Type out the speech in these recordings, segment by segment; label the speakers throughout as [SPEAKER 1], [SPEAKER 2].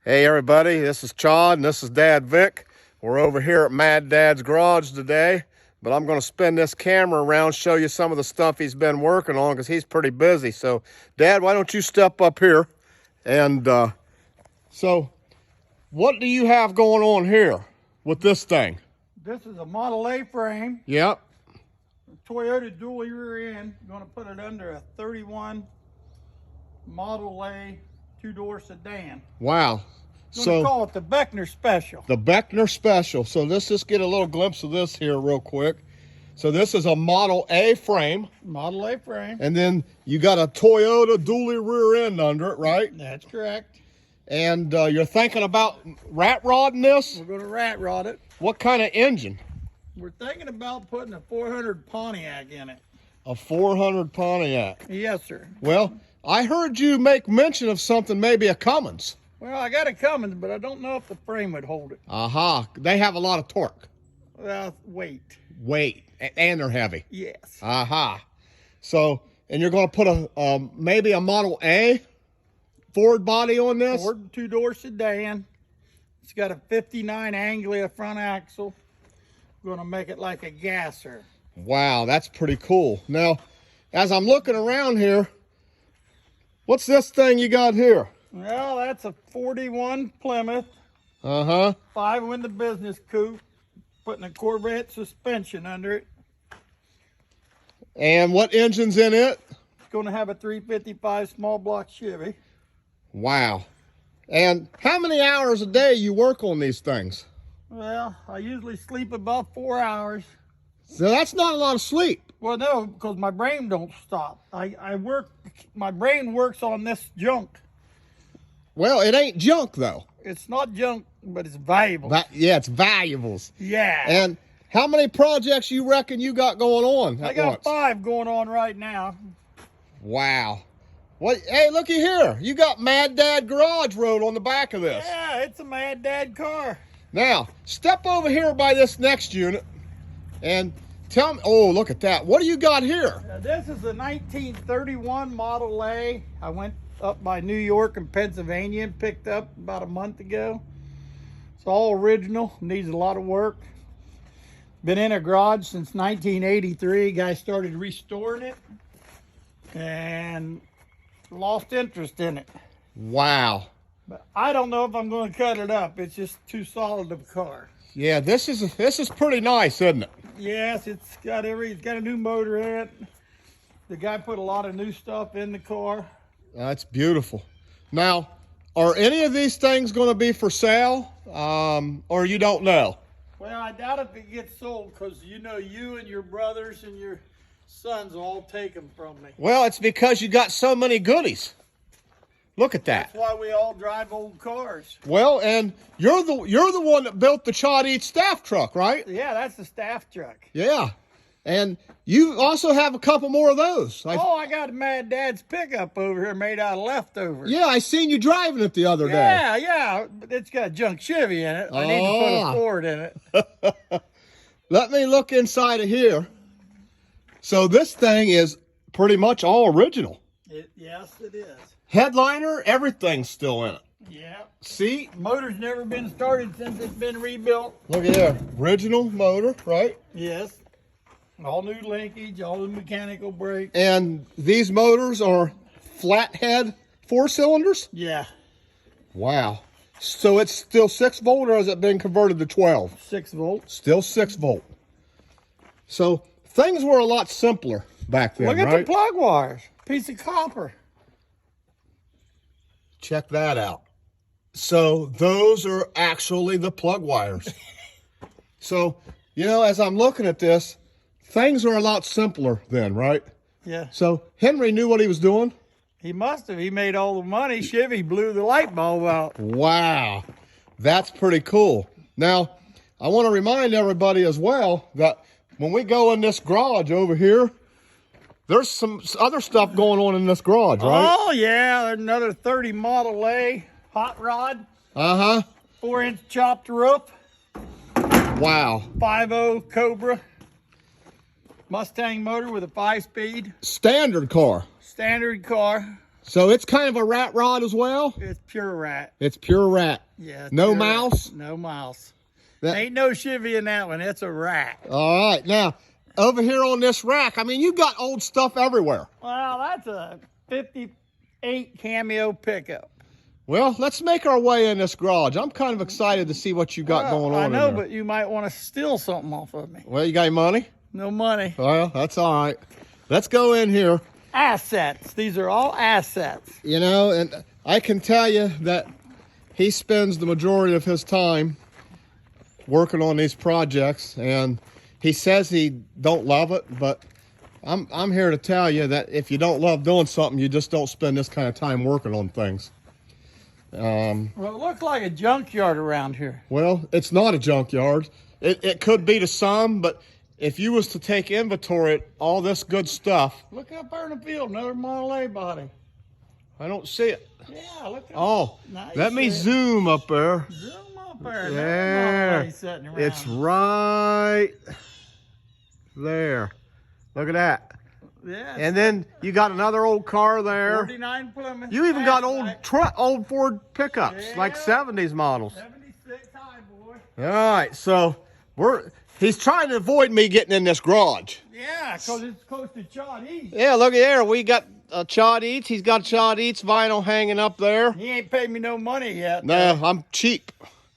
[SPEAKER 1] Hey everybody, this is Chad and this is Dad Vic. We're over here at Mad Dad's garage today, but I'm going to spin this camera around, show you some of the stuff he's been working on because he's pretty busy. So Dad, why don't you step up here? And so what do you have going on here with this thing?
[SPEAKER 2] This is a Model A frame.
[SPEAKER 1] Yep.
[SPEAKER 2] Toyota dually rear end. Going to put it under a 31 Model A two-door sedan.
[SPEAKER 1] Wow.
[SPEAKER 2] So call it the Beckner Special.
[SPEAKER 1] The Beckner Special. So let's just get a little glimpse of this here real quick. So this is a Model A frame.
[SPEAKER 2] Model A frame.
[SPEAKER 1] And then you got a Toyota dually rear end under it, right?
[SPEAKER 2] That's correct.
[SPEAKER 1] And you're thinking about rat rodding this?
[SPEAKER 2] We're going to rat rod it.
[SPEAKER 1] What kind of engine?
[SPEAKER 2] We're thinking about putting a 400 Pontiac in it.
[SPEAKER 1] A 400 Pontiac.
[SPEAKER 2] Yes, sir.
[SPEAKER 1] Well, I heard you make mention of something, maybe a Cummins.
[SPEAKER 2] Well, I got a Cummins, but I don't know if the frame would hold it.
[SPEAKER 1] Aha. They have a lot of torque.
[SPEAKER 2] Weight.
[SPEAKER 1] Weight. And they're heavy.
[SPEAKER 2] Yes.
[SPEAKER 1] Aha. So, and you're going to put a maybe a Model A Ford body on this?
[SPEAKER 2] Ford two-door sedan. It's got a 59 Anglia front axle. Going to make it like a gasser.
[SPEAKER 1] Wow, that's pretty cool. Now, as I'm looking around here, what's this thing you got here?
[SPEAKER 2] Well, that's a 41 Plymouth.
[SPEAKER 1] Uh-huh.
[SPEAKER 2] 5-window business coupe. Putting a Corvette suspension under it.
[SPEAKER 1] And what engine's in it?
[SPEAKER 2] It's going to have a 355 small block Chevy.
[SPEAKER 1] Wow. And how many hours a day you work on these things?
[SPEAKER 2] Well, I usually sleep about 4 hours.
[SPEAKER 1] So that's not a lot of sleep.
[SPEAKER 2] Well, no, because my brain don't stop. My brain works on this junk.
[SPEAKER 1] Well, it ain't junk, though.
[SPEAKER 2] It's not junk, but it's valuable.
[SPEAKER 1] Yeah, it's valuables.
[SPEAKER 2] Yeah.
[SPEAKER 1] And how many projects you reckon you got going on
[SPEAKER 2] I
[SPEAKER 1] at
[SPEAKER 2] got
[SPEAKER 1] once?
[SPEAKER 2] 5 going on right now.
[SPEAKER 1] Wow. What? Hey, looky here. You got Mad Dad Garage Road on the back of this.
[SPEAKER 2] Yeah, it's a Mad Dad car.
[SPEAKER 1] Now, step over here by this next unit and tell me, oh, look at that. What do you got here?
[SPEAKER 2] This is a 1931 Model A. I went up by New York and Pennsylvania and picked up about a month ago. It's all original, needs a lot of work. Been in a garage since 1983. Guy started restoring it and lost interest in it.
[SPEAKER 1] Wow.
[SPEAKER 2] But I don't know if I'm going to cut it up. It's just too solid of a car.
[SPEAKER 1] Yeah, this is pretty nice, isn't it?
[SPEAKER 2] Yes, it's got a new motor in it. The guy put a lot of new stuff in the car.
[SPEAKER 1] That's beautiful. Now, are any of these things going to be for sale, or you don't know?
[SPEAKER 2] Well, I doubt if it gets sold because you and your brothers and your sons all take them from me.
[SPEAKER 1] Well, it's because you got so many goodies. Look at that.
[SPEAKER 2] That's why we all drive old cars.
[SPEAKER 1] Well, and you're the one that built the Chad Eats staff truck, right?
[SPEAKER 2] Yeah, that's the staff truck.
[SPEAKER 1] Yeah. And you also have a couple more of those.
[SPEAKER 2] I got Mad Dad's pickup over here made out of leftovers.
[SPEAKER 1] Yeah, I seen you driving it the other day.
[SPEAKER 2] Yeah. But it's got a junk Chevy in it. I need to put a Ford in it.
[SPEAKER 1] Let me look inside of here. So this thing is pretty much all original.
[SPEAKER 2] Yes, it is.
[SPEAKER 1] Headliner, everything's still in it.
[SPEAKER 2] Yeah.
[SPEAKER 1] Seat.
[SPEAKER 2] Motor's never been started since it's been rebuilt.
[SPEAKER 1] Look at there. Original motor, right?
[SPEAKER 2] Yes. All new linkage, all the mechanical brakes.
[SPEAKER 1] And these motors are flathead 4-cylinders?
[SPEAKER 2] Yeah.
[SPEAKER 1] Wow. So it's still 6-volt, or has it been converted to 12?
[SPEAKER 2] 6 volts.
[SPEAKER 1] Still 6-volt. So things were a lot simpler back then,
[SPEAKER 2] Look at
[SPEAKER 1] right?
[SPEAKER 2] the plug wires. Piece of copper.
[SPEAKER 1] Check that out. So those are actually the plug wires. So, as I'm looking at this, things are a lot simpler then, right?
[SPEAKER 2] Yeah.
[SPEAKER 1] So Henry knew what he was doing?
[SPEAKER 2] He must have. He made all the money. Chevy blew the light bulb out.
[SPEAKER 1] Wow. That's pretty cool. Now, I want to remind everybody as well that when we go in this garage over here, there's some other stuff going on in this garage, right?
[SPEAKER 2] Oh, yeah. There's another 30 Model A hot rod.
[SPEAKER 1] Uh-huh.
[SPEAKER 2] 4-inch chopped roof.
[SPEAKER 1] Wow.
[SPEAKER 2] 5.0 Cobra. Mustang motor with a 5-speed.
[SPEAKER 1] Standard car.
[SPEAKER 2] Standard car.
[SPEAKER 1] So it's kind of a rat rod as well?
[SPEAKER 2] It's pure rat.
[SPEAKER 1] It's pure rat.
[SPEAKER 2] Yeah.
[SPEAKER 1] No
[SPEAKER 2] pure
[SPEAKER 1] mouse?
[SPEAKER 2] Rat. No mouse.
[SPEAKER 1] That-
[SPEAKER 2] Ain't no Chevy in that one. It's a rat.
[SPEAKER 1] All right. Now, over here on this rack, I mean, you got old stuff everywhere.
[SPEAKER 2] Well, that's a 58 Cameo pickup.
[SPEAKER 1] Well, let's make our way in this garage. I'm kind of excited to see what you got going on
[SPEAKER 2] I know,
[SPEAKER 1] in there.
[SPEAKER 2] but you might want to steal something off of me.
[SPEAKER 1] Well, you got any money?
[SPEAKER 2] No money.
[SPEAKER 1] Well, that's all right. Let's go in here.
[SPEAKER 2] Assets. These are all assets.
[SPEAKER 1] You know, and I can tell you that he spends the majority of his time working on these projects, and he says he don't love it, but I'm here to tell you that if you don't love doing something, you just don't spend this kind of time working on things.
[SPEAKER 2] Well, it looks like a junkyard around here.
[SPEAKER 1] Well, it's not a junkyard. It could be to some, but if you was to take inventory of all this good stuff,
[SPEAKER 2] Look up there in the field, another Model A body.
[SPEAKER 1] I don't see it.
[SPEAKER 2] Yeah, look up.
[SPEAKER 1] Oh,
[SPEAKER 2] Nice.
[SPEAKER 1] let me zoom up there.
[SPEAKER 2] Zoom up there.
[SPEAKER 1] There.
[SPEAKER 2] Model A sitting around.
[SPEAKER 1] It's right there. Look at that.
[SPEAKER 2] Yeah.
[SPEAKER 1] And then you got another old car there.
[SPEAKER 2] 49 Plymouth.
[SPEAKER 1] You even got
[SPEAKER 2] Fastback.
[SPEAKER 1] old Ford pickups, like
[SPEAKER 2] Yeah.
[SPEAKER 1] 70s models.
[SPEAKER 2] 76 high, boy.
[SPEAKER 1] All right, so he's trying to avoid me getting in this garage.
[SPEAKER 2] Yeah, because it's close to Chod East.
[SPEAKER 1] Yeah, look at there. We got Chod Eats. He's got Chod Eats vinyl hanging up there.
[SPEAKER 2] He ain't paid me no money yet.
[SPEAKER 1] No, I'm cheap.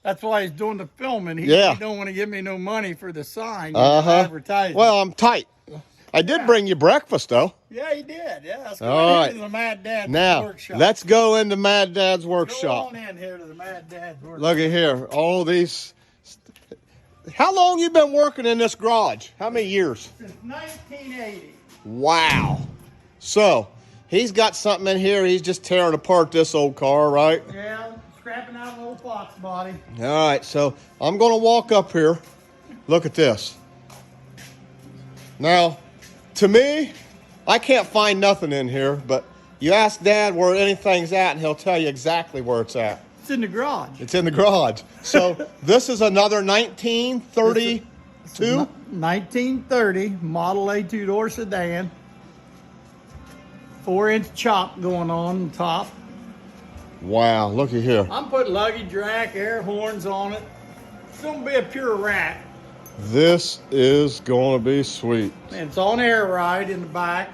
[SPEAKER 2] That's why he's doing the filming. He don't want to give me no money for the sign. Advertising.
[SPEAKER 1] Well, I'm tight. I did bring you breakfast, though.
[SPEAKER 2] Yeah, he did. Yeah, let's go
[SPEAKER 1] All right.
[SPEAKER 2] into the Mad Dad's
[SPEAKER 1] Now,
[SPEAKER 2] workshop.
[SPEAKER 1] let's go into Mad Dad's
[SPEAKER 2] Go
[SPEAKER 1] workshop.
[SPEAKER 2] on in here to the Mad Dad's workshop.
[SPEAKER 1] Look at here. All these. How long you been working in this garage? How many years?
[SPEAKER 2] Since 1980.
[SPEAKER 1] Wow. So, he's got something in here. He's just tearing apart this old car, right?
[SPEAKER 2] Yeah, scrapping out an old Fox body.
[SPEAKER 1] All right, so I'm going to walk up here. Look at this. Now, to me, I can't find nothing in here, but you ask Dad where anything's at, and he'll tell you exactly where it's at.
[SPEAKER 2] It's in the garage.
[SPEAKER 1] It's in the garage. So, this is another 1932?
[SPEAKER 2] 1930 Model A two-door sedan. 4-inch chop going on top.
[SPEAKER 1] Wow, look at here.
[SPEAKER 2] I'm putting luggage rack, air horns on it. It's going to be a pure rat.
[SPEAKER 1] This is going to be sweet.
[SPEAKER 2] And it's on air ride in the back.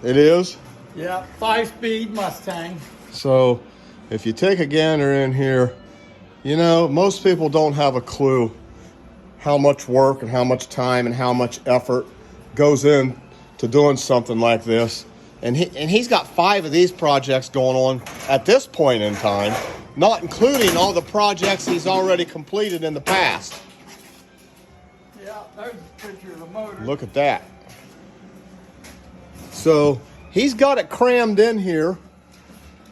[SPEAKER 1] It is?
[SPEAKER 2] Yeah, 5-speed Mustang.
[SPEAKER 1] So, if you take a gander in here, you know, most people don't have a clue how much work and how much time and how much effort goes in to doing something like this. And he's got 5 of these projects going on at this point in time, not including all the projects he's already completed in the past.
[SPEAKER 2] Yeah, there's a picture of the motor.
[SPEAKER 1] Look at that. So he's got it crammed in here.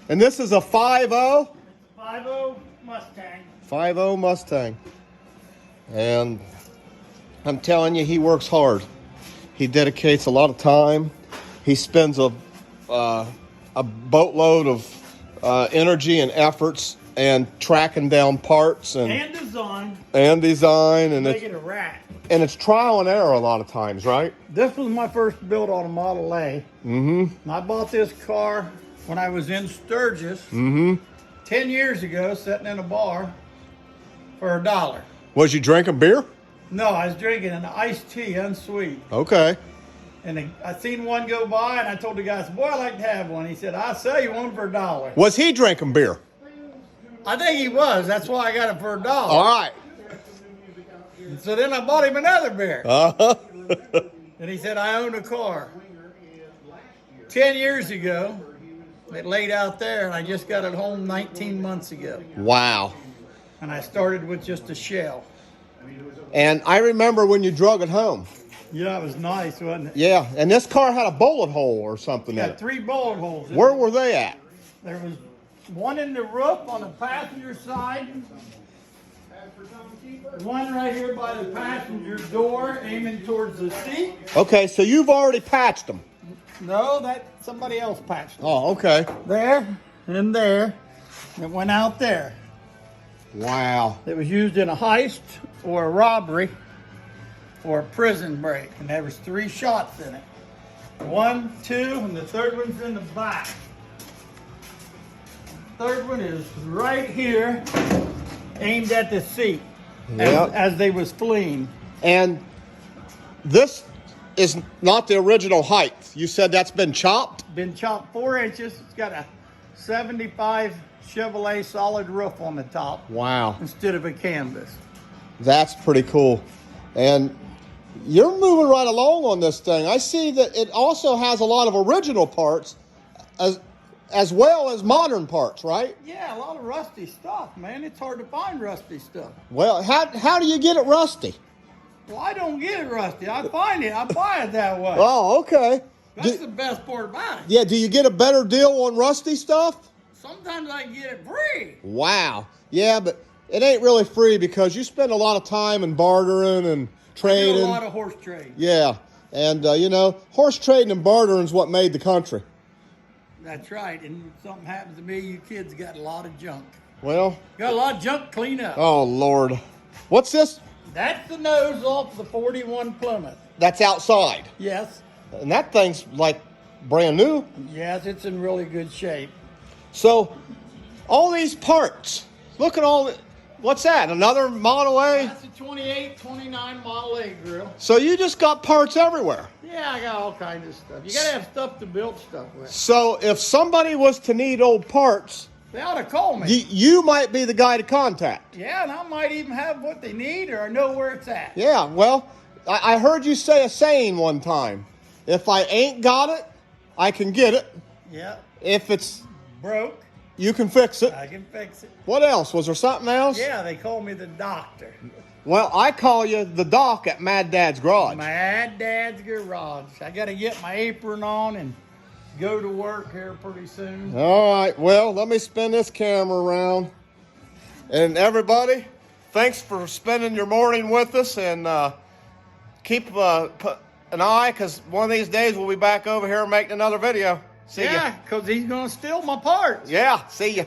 [SPEAKER 1] And this is a 5.0?
[SPEAKER 2] 5.0 Mustang.
[SPEAKER 1] 5.0 Mustang. And I'm telling you, he works hard. He dedicates a lot of time. He spends a boatload of energy and efforts and tracking down parts and design and
[SPEAKER 2] Make it a rat.
[SPEAKER 1] it's trial and error a lot of times, right?
[SPEAKER 2] This was my first build on a Model A.
[SPEAKER 1] Mm-hmm.
[SPEAKER 2] And I bought this car when I was in Sturgis 10 years ago, sitting in a bar for $1.
[SPEAKER 1] Was you drinking beer?
[SPEAKER 2] No, I was drinking an iced tea, unsweet.
[SPEAKER 1] Okay.
[SPEAKER 2] And I seen one go by, and I told the guy, I said, boy, I'd like to have one. He said, I'll sell you one for $1.
[SPEAKER 1] Was he drinking beer?
[SPEAKER 2] I think he was. That's why I got it for $1.
[SPEAKER 1] All right.
[SPEAKER 2] So then I bought him another beer.
[SPEAKER 1] Uh-huh.
[SPEAKER 2] And he said, I own a car. 10 years ago, it laid out there, and I just got it home 19 months ago.
[SPEAKER 1] Wow.
[SPEAKER 2] And I started with just a shell.
[SPEAKER 1] And I remember when you drug it home.
[SPEAKER 2] Yeah, it was nice, wasn't it?
[SPEAKER 1] Yeah, and this car had a bullet hole or something in
[SPEAKER 2] Got
[SPEAKER 1] it.
[SPEAKER 2] 3 bullet holes.
[SPEAKER 1] Where were they at?
[SPEAKER 2] There was one in the roof on the passenger side. One right here by the passenger door, aiming towards the seat.
[SPEAKER 1] Okay, so you've already patched them.
[SPEAKER 2] No, that somebody else patched it.
[SPEAKER 1] Oh, okay.
[SPEAKER 2] There and there. It went out there.
[SPEAKER 1] Wow.
[SPEAKER 2] It was used in a heist or a robbery or a prison break. And there was 3 shots in it. 1, 2, and the third one's in the back. third one is right here, aimed at the seat
[SPEAKER 1] Yep.
[SPEAKER 2] as they was fleeing.
[SPEAKER 1] And this is not the original height. You said that's been chopped?
[SPEAKER 2] Been chopped 4 inches. It's got a 75 Chevrolet solid roof on the top
[SPEAKER 1] Wow.
[SPEAKER 2] instead of a canvas.
[SPEAKER 1] That's pretty cool. And you're moving right along on this thing. I see that it also has a lot of original parts as well as modern parts, right?
[SPEAKER 2] Yeah, a lot of rusty stuff, man. It's hard to find rusty stuff.
[SPEAKER 1] Well, how do you get it rusty?
[SPEAKER 2] Well, I don't get it rusty. I find it. I buy it that way.
[SPEAKER 1] Oh, okay.
[SPEAKER 2] That's the best part about it.
[SPEAKER 1] Yeah, do you get a better deal on rusty stuff?
[SPEAKER 2] Sometimes I get it free.
[SPEAKER 1] Wow. Yeah, but it ain't really free because you spend a lot of time in bartering and
[SPEAKER 2] I do
[SPEAKER 1] trading.
[SPEAKER 2] a lot of horse trade.
[SPEAKER 1] Yeah, and horse trading and bartering is what made the country.
[SPEAKER 2] That's right. And if something happens to me, you kids got a lot of junk.
[SPEAKER 1] Well,
[SPEAKER 2] Got a lot of junk to clean up.
[SPEAKER 1] oh Lord. What's this?
[SPEAKER 2] That's the nose off the 41 Plymouth.
[SPEAKER 1] That's outside.
[SPEAKER 2] Yes.
[SPEAKER 1] And that thing's like brand new.
[SPEAKER 2] Yes, it's in really good shape.
[SPEAKER 1] So, all these parts, look at all, what's that, another Model A?
[SPEAKER 2] That's a 28, 29 Model A grill.
[SPEAKER 1] So you just got parts everywhere.
[SPEAKER 2] Yeah, I got all kinds of stuff. You gotta have stuff to build stuff with.
[SPEAKER 1] So if somebody was to need old parts,
[SPEAKER 2] They ought to call me.
[SPEAKER 1] you might be the guy to contact.
[SPEAKER 2] Yeah, and I might even have what they need or I know where it's at.
[SPEAKER 1] Yeah, well, I heard you say a saying one time. If I ain't got it, I can get it.
[SPEAKER 2] Yeah.
[SPEAKER 1] If it's,
[SPEAKER 2] Broke,
[SPEAKER 1] you can fix it.
[SPEAKER 2] I can fix it.
[SPEAKER 1] What else? Was there something else?
[SPEAKER 2] Yeah, they call me the doctor.
[SPEAKER 1] Well, I call you the doc at Mad Dad's Garage.
[SPEAKER 2] Mad Dad's Garage. I gotta get my apron on and go to work here pretty soon.
[SPEAKER 1] All right, well, let me spin this camera around. And everybody, thanks for spending your morning with us, and keep an eye, because one of these days we'll be back over here making another video. See ya.
[SPEAKER 2] Yeah, because he's gonna steal my parts.
[SPEAKER 1] Yeah, see ya.